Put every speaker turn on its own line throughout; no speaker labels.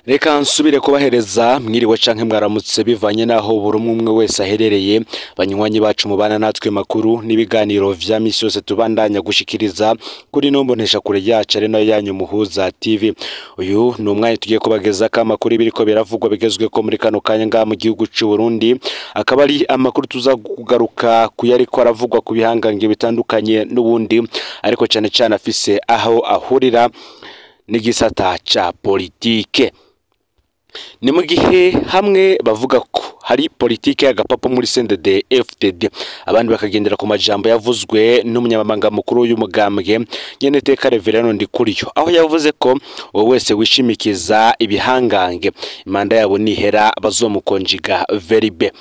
Reka nsubire kubahereza mwiriwe canke mwaramutse bivanye naho buri umwe wese aherereye banywanyi bacu mubana natwe makuru n'ibiganiro vya misi yose tubandanya gushikiriza kuri nombonesha kure yacu ari nayo yanyu Muhuza TV. Uyu ni umwanya tugiye kubageza ka makuru biriko biravugwa bigezwe ko muri kano kanya nga mu gihugu c'u Burundi, akaba ari amakuru tuza kugaruka kuyariko aravugwa ku bihangange bitandukanye n'ubundi ariko cyane cyane afise aho ahurira n'igisata ca politike. Ni mu gihe hamwe bavuga ko hari politike y'agapapo muri CNDD FDD, abandi bakagendera ku majambo yavuzwe n'umunyamabanga mukuru y'umugambwe Nyeneteka Reverend Ndikuriyo, aho yavuze ko wowe wese wishimikiza ibihangange imanda yabo nihera bazomukonjiga veribe.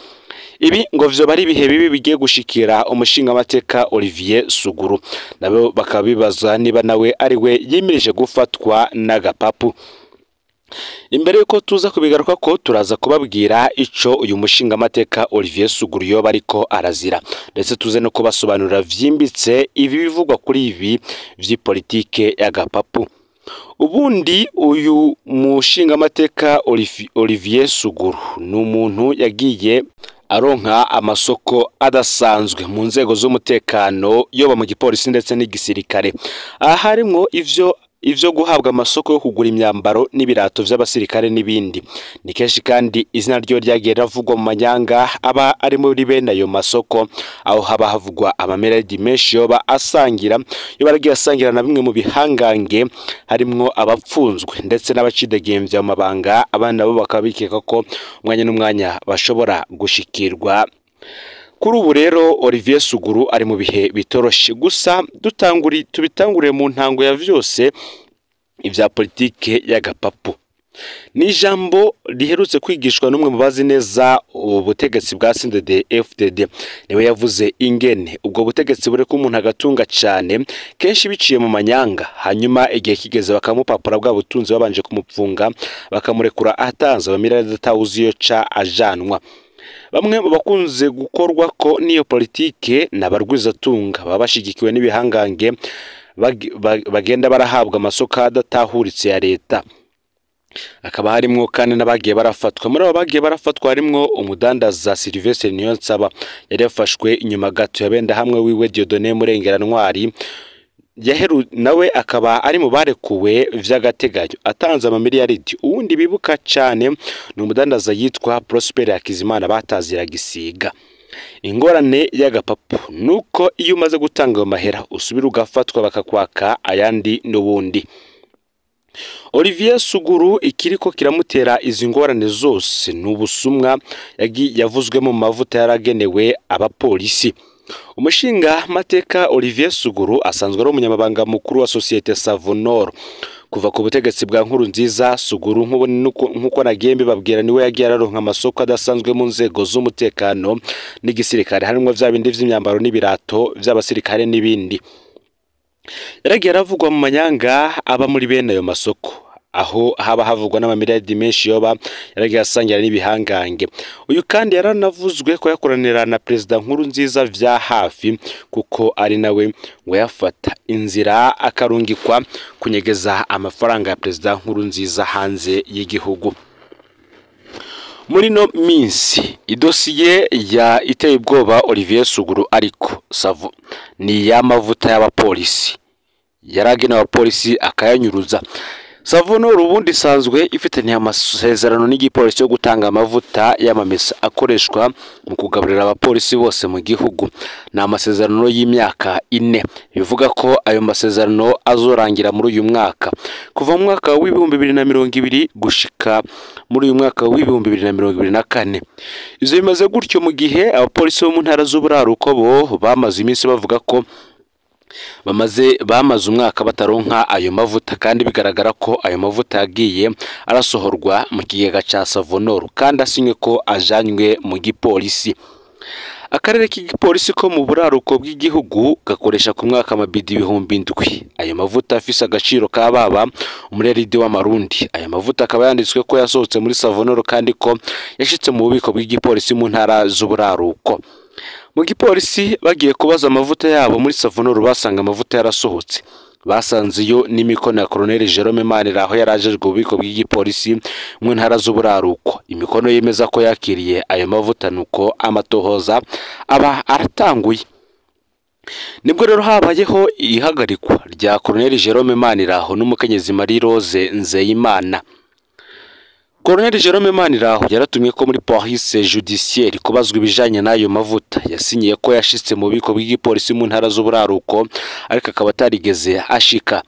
Ibi ngo vyo bari bihe bibi bigiye gushikira umushinga amateka Olivier Suguru, nabo bakabibaza niba nawe ari we yimirije gufatwa n'agapapu. Imbere yuko tuza kubigaruka ko turaza kubabwira ico uyu mushinga amateka Olivier Suguru yoba ariko arazira, ndetse tuze no kubasobanurira vyimbitse ibi bivugwa kuri ibi vy'ipolitike y'agapapu. Ubundi uyu mushinga amateka Olivier Suguru ni umuntu yagiye aronka amasoko adasanzwe mu nzego z'umutekano yoba mu gipolisi ndetse n'igisirikare. Aha harimwo ivyo guhabwa amasoko yo kugura imyambaro n'ibirato vy'abasirikare n'ibindi. Ni kenshi kandi izina ryo ryagiye ravugwa mu manyanga aba ari muri bene ayo masoko, aho haba havugwa amamelodi menshi yoba asangira na bimwe mu bihangange harimwo abapfunzwe ndetse n'abacidegembya mu mabanga, abana nabo bakaba bikeka ko umwanya n'umwanya bashobora gushikirwa. Kuri ubu rero Olivier Suguru ari mu bihe bitoroshe, gusa tubitanguriye mu ntango ya vyose ivya politike y'agapapu. Ni ijambo riherutse kwigishwa n'umwe mu bazi neza ubutegetsi bwa CNDD FDD, niwe yavuze ingene ubwo butegetsi bure ko umuntu agatunga cyane kenshi biciye mu manyanga, hanyuma igihe kigeze bakamupapura bwa butunzi babanje kumupfunga bakamurekura atanze abamiliyoni atawuzi yo ca ajanwa. Bamwe mu bakunze gukorwa ko niyo politike n'abarwizatunga baba bashigikiwe n'ibihangange bagenda barahabwa amasoko adatahuritse ya leta. Akaba harimwo kandi n'abagiye barafatwa. Muri abo bagiye barafatwa harimwo umudandaza Sylvestre Niyonsaba, yari yafashwe inyuma gato yabenda hamwe wiwe Dieudonné Murengerantwari, nawe akaba ari mu barekuwe vy'agateganyo atanze amamiliyaridi. Uwundi bibuka cyane ni umudandaza yitwa Prosper Hakizimana batazira gisiga. Ingorane y'agapapu nuko iyo umaze gutanga ayo mahera usubira ugafatwa bakakwaka ayandi n'ubundi. Olivier Suguru ikiriko kiramutera izi ngorane zose n'ubusumwa yavuzwe mu mavuta yaragenewe abapolisi. Umushinga mateka Olivier Suguru asanzwe ari umunyamabanga mukuru wa Societe Savonor kuva ku butegetsi bwa Nkurunziza. Suguru nkuko nagembe babwira niwe yagiye araronka amasoko adasanzwe mu nzego z'umutekano n'igisirikare, harimo vya bindi vy'imyambaro n'ibirato vy'abasirikare n'ibindi. Yaragiye aravugwa mu manyanga aba muri bene ayo masoko, aho haba havugwa n'amamiliyaridi menshi yoba yaragiye asangira n'ibihangange. Uyu kandi yaranavuzwe ko yakoranira na Perezida Nkurunziza vya hafi, kuko ari nawe ngo yafata inzira akarungikwa kunyegeza amafaranga ya Perezida Nkurunziza hanze y'igihugu. Muri no minsi idosiye ya iteye ubwoba Olivier Suguru ariko ni y'amavuta y'abapolisi, yaragenewe abapolisi akayanyuruza. Savonor ubundi sanzwe ifitanye amasezerano n'igipolisi yo gutanga amavuta y'amamesa akoreshwa mu kugaburira abapolisi bose mu gihugu. Na amasezerano y'imyaka 4, bivuga ko ayo masezerano azorangira muri uyu mwaka, kuva mu mwaka wa 2020 gushika muri uyu mwaka wa 2024. Izo bimaze gutyo mu gihe abapolisi bo mu ntara z'uburaruko bo bamaze iminsi bavuga ko bamaze umwaka bataronka ayo mavuta, kandi bigaragara ko ayo mavuta yagiye arasohorwa mu kigega ca Savonor kandi asinywe ko ajanywe mu gipolisi. Akarere k'igipolisi ko mu buraruko bw'igihugu gakoresha ku mwaka amabidi 7,000 ayo mavuta afise agaciro ka baba umureride w'amarundi. Ayo mavuta akaba yanditswe ko yasohotse muri Savonor kandi ko yashitse mu bubiko bw'igipolisi mu ntara z'uburaruko. Mu gipolisi bagiye kubaza amavuta yabo muri Savonor basanga amavuta yarasohotse. basanzeyo n'imikono ya Colonel Jerome Maniraho yarajejwe ububiko bw'igipolisi mu ntara z'uburaruko. Imikono yemeza ko yakiriye ayo mavuta nuko amatohoza aba aratanguye. Nibwo rero habayeho ihagarikwa rya Colonel Jerome Maniraho n'umukenyezi Marie Rose Nzeyimana. Colonel Jerome Maniraho yaratumye ko muri police judiciaire kubazwa ibijanye n'ayo mavuta. Yasinyiye ko yashitse mu bubiko bw'igipolisi mu ntara z'uburaruko ariko akaba atarigeze ashika.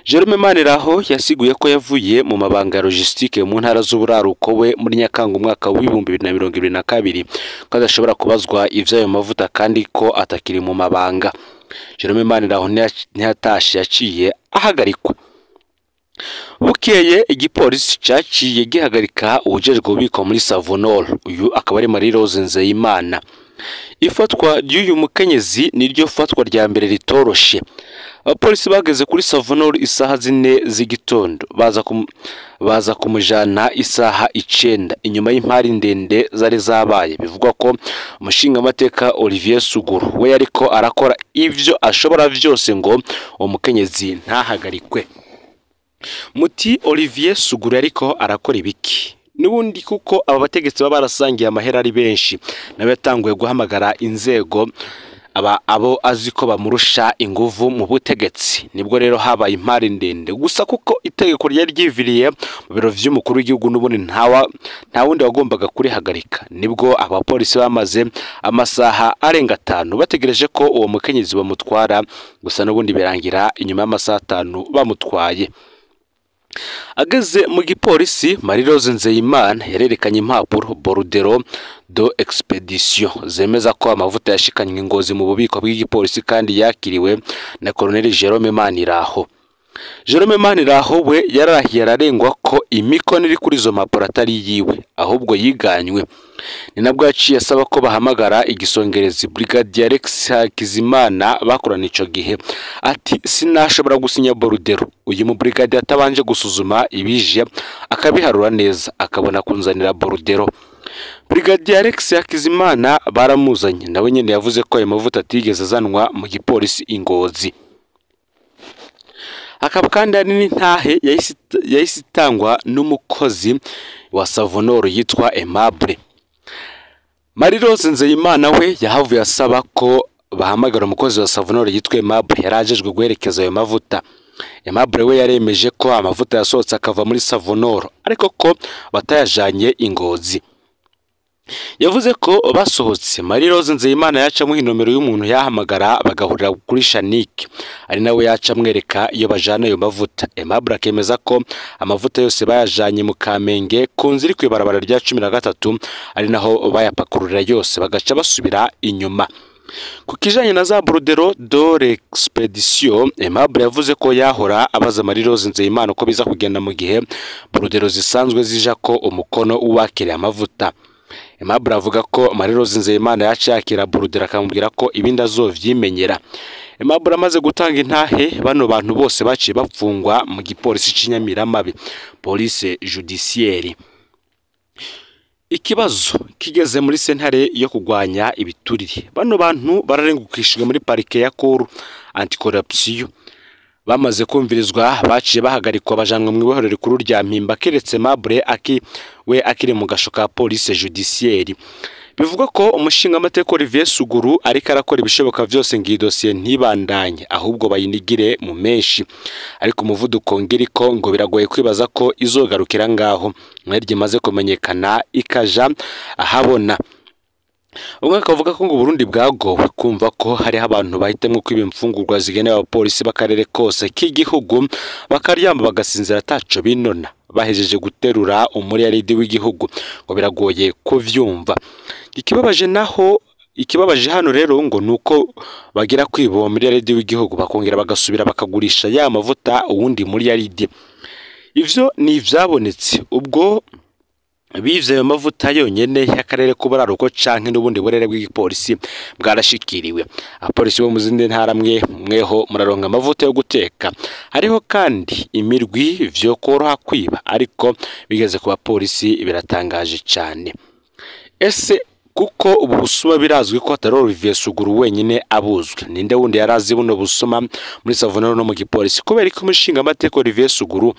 Jerome Maniraho yasiguye ko yavuye mu mabanga ya logistique mu ntara z'uburaruko we muri Nyakanga umwaka wa 2022 ko adashobora kubazwa ivyo mavuta kandi ko atakiri mu mabanga. Jerome Maniraho ntiyatashe yaciye ahagarikwa. Bukeye igipolisi caciye gihagarika ujejwe ububiko muri Savonol. Uyu akaba ari Marie Rose Nzeyimana. Ifatwa ry'uyu mukenyezi niryo fatwa rya mbere ritoroshe. Abapolisi bageze kuri Savonol isaha 4 z'igitondo baza kumujana isaha 9 inyuma y'impari ndende zari zabaye. Bivugwa ko umushinga amateka Olivier Suguru we yariko arakora ivyo ashobora vyose ngo umukenyezi ntahagarikwe. Muti Olivier Suguru ariko arakora ibiki? Nubundi kuko aba bategetsi barasangiye amahera ari benshi nawe yatanguye guhamagara inzego abo aziko bamurusha inguvu mu butegetsi. Nibwo rero habaye impari ndende gusa kuko itegeko ryari ryiviriye mu biro vy'umukuru w'igihugu n'ubundi nta wundi wagombaga kurihagarika. Nibwo abapolisi bamaze amasaha arenga 5 bategereje ko uwo mukenyezi bamutwara, gusa n'ubundi birangira inyuma y'amasaha 5 bamutwaye. Ageze mu gipolisi, Marie Rose Nzeyimana yarerekanye impapuro bordereau de expedition zemeza ko amavuta yashikanywe Ngozi mu bubiko bw'igipolisi kandi yakiriwe na Colonel Jerome Maniraho. Jerome Maniraho we yarahiye ararengwa ko imikono iri kuri izo mpapuro atari yiwe ahubwo yiganywe. Ni nabwo yaciye asaba ko bahamagara igisongerezi Brigadier Alex Hakizimana bakorana ico gihe. Ati sinashobora gusinya bordereau. Uyu mu brigadier atabanje gusuzuma ibije akabiharura neza akabona kunzanira bordereau. Brigadier Alex Hakizimana baramuzanye nawe nyene yavuze ko ayo mavuta atigeze azanwa mu gipolisi Ingozi. Akaba kandi ari n'intahe yahise n'umukozi wa Savonol yitwa Aimable. Marie Rose Nzeyimana we yahavuye asaba ko bahamagara umukozi wa Savonol yitwa Aimable yarajejwe guherekeza ayo mavuta. Aimable we yaremeje ko amavuta yasohotse akava muri Savonol ariko ko batayajanye Ingozi. Yavuze ko basohotse Marie Rose Nzeyimana yaca mu inomero y'umuntu yahamagara bagahurira kuri Shanike, ari nawe yaca mwereka iyo bajana ayo mavuta. Aimable akemeza ko amavuta yose bayajanye mu Kamenge ku nzira iri kwibarabara rya 13 ari naho bayapakururira yose bagaca basubira inyuma. Ku kijanye na za bordereau de l'expedition, Aimable yavuze ko yahora abaza Marie Rose Nzeyimana ko biza kugenda mu gihe bordereau zisanzwe zija ko umukono uwakiriye amavuta. Aimable avuga ko Marie Rose Nzeyimana yacakira bordereau akamubwira ko ibindi azovyimenyera. Aimable amaze gutanga intahe bano bantu bose baciye bapfungwa mu gipolisi c'Inyamiramabi, police judiciaire. Ikibazo kigeze muri sentare yo kugwanya ibiturire. Bano bantu bararengukishijwe muri parike ya Cour anticorruption. Bamaze kumvirizwa baciye bahagarikwa bajanwa mu ibohero rikuru rya Mpimba keretse Aimable akiri mu gasho ka police judiciaire. Bivugwa ko umushinga amateka Olivier Suguru ariko arakora ibishoboka byose ngiyi dossier ntibandanye ahubwo bayinigire mu menshi, ariko umuvuduko ngiriko ngo biragoye kwibaza ko izogarukira ngaho mwerye maze kumenyekana ikaja ahabona. Umwe akavuga ko ngo Burundi bwagowe kumva ko hari abantu bahitemwe kwiba imfungurwa zigenewe abapolisi bakarere kose k'igihugu bakaryamba bagasinzira ataco binona bahejeje guterura umuriyaridi w'igihugu ngo biragoye kuvyumva. Ikibabaje hano rero ngo nuko bagira kwiba umuriyaridi w'igihugu bakongera bagasubira bakagurisha ya mavuta uwundi muriyaridi. Ivyo ni ivyabonetse ubwo bivye ayo mavuta yonyene y'akarere k'uburaruko canke n'ubundi burere bw'igipolisi bwarashikiriwe. Abapolisi bo mu zindi ntara mweho muraronka amavuta yo guteka. Hariho kandi imirwi vyo koroha kwiba ariko bigeze ku bapolisi biratangaje cyane. Ese kuko ubu busuma birazwi ko atari Olivier Suguru wenyine abuzwe. Ninde wundi yarazi buno busuma muri Savonero no mu gipolisi, kubera ko umushinga amateka Olivier Suguru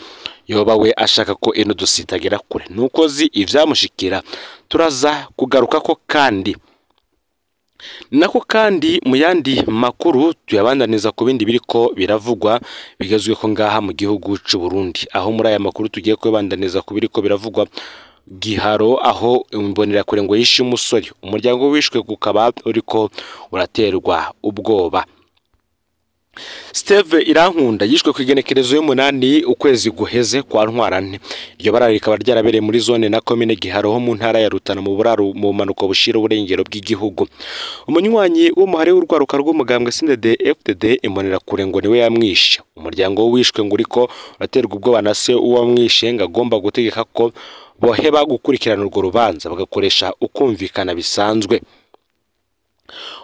yoba we ashaka ko ino dusitagera kure nuko zi ivyamushikira. Turaza kugaruka ko kandi nako kandi mu yandi makuru tuyabandaniza ku bindi biriko biravugwa bigezwe ko ngaha mu gihugu c'u Burundi, aho muri aya makuru tugiye kubandaniza ku biriko biravugwa Giharo, aho imbonera kure ngo yishe umusore, umuryango wishwe gukaba uriko uraterwa ubwoba. Steve Irankunda yishwe ku igenekerezo y'umunani ukwezi guheze kwa Ntwarante. Iryo bara rikaba ryarabereye muri zone na commune Giharo ho mu ntara ya Rutana mu buraru mu manuko bushira uburengero bw'igihugu. Umunywanyi w'umuhare w'urwaruka rw'umugambwe CNDD-FDD imbonera kure ngo niwe yamwishe. Umuryango wishwe ngo uriko uraterwa ubwoba na se uwamwishe ngo agomba gutegeka ko boheba gukurikirana urwo rubanza bagakoresha ukumvikana bisanzwe.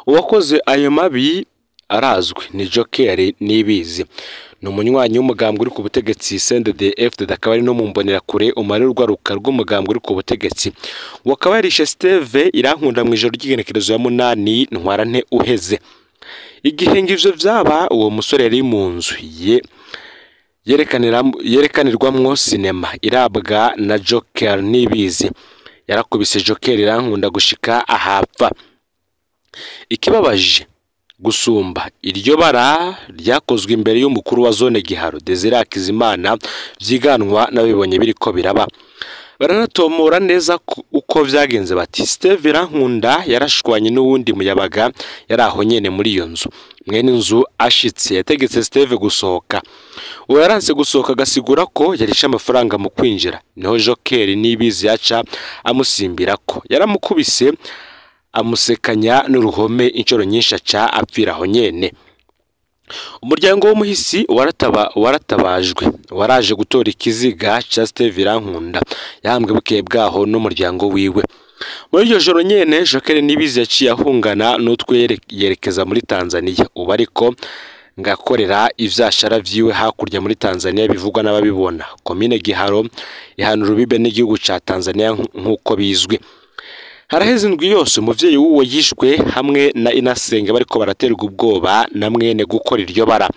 Uwakoze ayo mabi arazwi ni Joker Nibizi, ni umunywanyi w'umugambwe uri ku butegetsi CNDD-FDD, akaba ari no mu mbonera kure umare urwaruka rw'umugambwe uri ku butegetsi. Wakaba yarishe Steve Irankunda mu ijoro ry'igenekerezo ya munani Ntwarante uheze. Igihe ngivyo vyaba uwo musore yari mu nzu yerekanirwamwo sinema irabwa na Joker Nibizi. Yarakubise Joker Irankunda gushika ahapfa. Ikibabaje gusumba iryo bara ryakozwe imbere y'umukuru wa zone Giharo Desire Hakizimana, vyiganwa n'abibonye biriko biraba. Baranatomora neza uko vyagenze bati Steve Irankunda yarashwanye n'uwundi muyabaga yaraho nyene muri iyo nzu. Mwene inzu ashitse yategetse Steve gusohoka. Uwo yaranse gusohoka gasigura ko yarisha amafaranga mu kwinjira. Niho Joker Nibizi yaca amusimbira ko yaramukubise amusekanya n'uruhome inshuro nyinshi aca apfiraho nyene. Umuryango w'umuhisi waratabajwe waraje gutora ikiziga ca Steve Irankunda yahambwe bukeye bwaho n'umuryango wiwe. Muri iryo joro nyene Joker Nibizi yaciye ahungana n'utwe yerekeza muri Tanzania. Ubu ariko ngakorera ivyashara vyiwe hakurya muri Tanzania bivugwa n'ababibona. Komine Giharo ihana urubibe n'igihugu ca Tanzania nk'uko bizwi. Haraheze indwi yose umuvyeyi w'uwo yishwe hamwe na Inasenge bariko baraterwa ubwoba na mwene gukora iryo bara.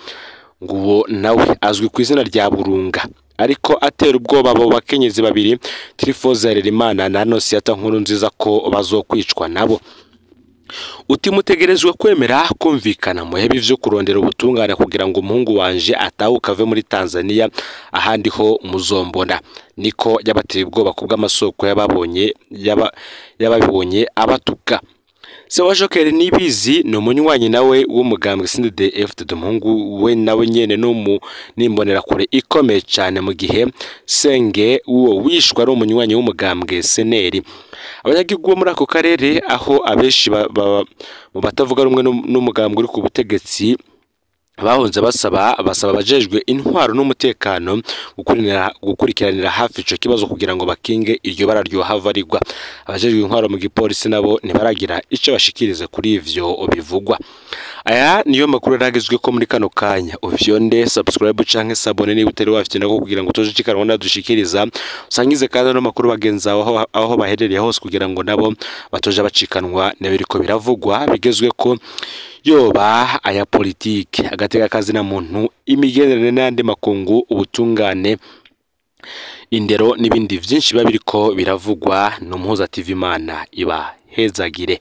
Nguwo nawe azwi ku izina rya Burunga, ariko atera ubwoba abo bakenyezi babiri Trifoza Harerimana na Nosiata Nkurunziza ko bazokwicwa nabo. Utimutegerezwa kwemera kumvikana muhebi vyo kurondera ubutungane kugira ngo umuhungu wanje atahuka ave muri Tanzania, ahandi ho muzombona. Niko yabateye ubwoba kubw'amasoko yababibonye abatuka. Se wa Joker Nibizi ni umunywanyi nawe w'umugambwe CNDD-FDD. Umuhungu we nawe nyene nimbonera kure ikomeye cyane, mu gihe Senge uwo wishwa ari umunywanyi w'umugambwe CNL. Abanyagihugu muri ako karere aho abeshi mu batavuga rumwe n'umugambwe uri ku butegetsi bahonze basaba abajejwe intwaro n'umutekano gukurikiranira hafi ico kibazo kugira ngo bakinge iryo bara ryo havarirwa. Abajejwe intwaro mu gipolisi nabo ntibaragira ico bashikirize kuri ivyo bivugwa. Aya niyo makuru ragizwe ko muri kano kanya. Uvyonde subscribe canke sabone ni utari wafite nako kugira ngo toje cikanwa nadushikiriza, usangize kandi no makuru bagenza aho baherereye hose kugira ngo nabo batoje bacikanwa n'ibiriko biravugwa bigezwe ko yoba aya politike agateka kazi na muntu, imigenderanire n'andi makungu, ubutungane, indero n'ibindi vyinshi babiriko biravugwa. No Muhuza TV Imana iba hezagire.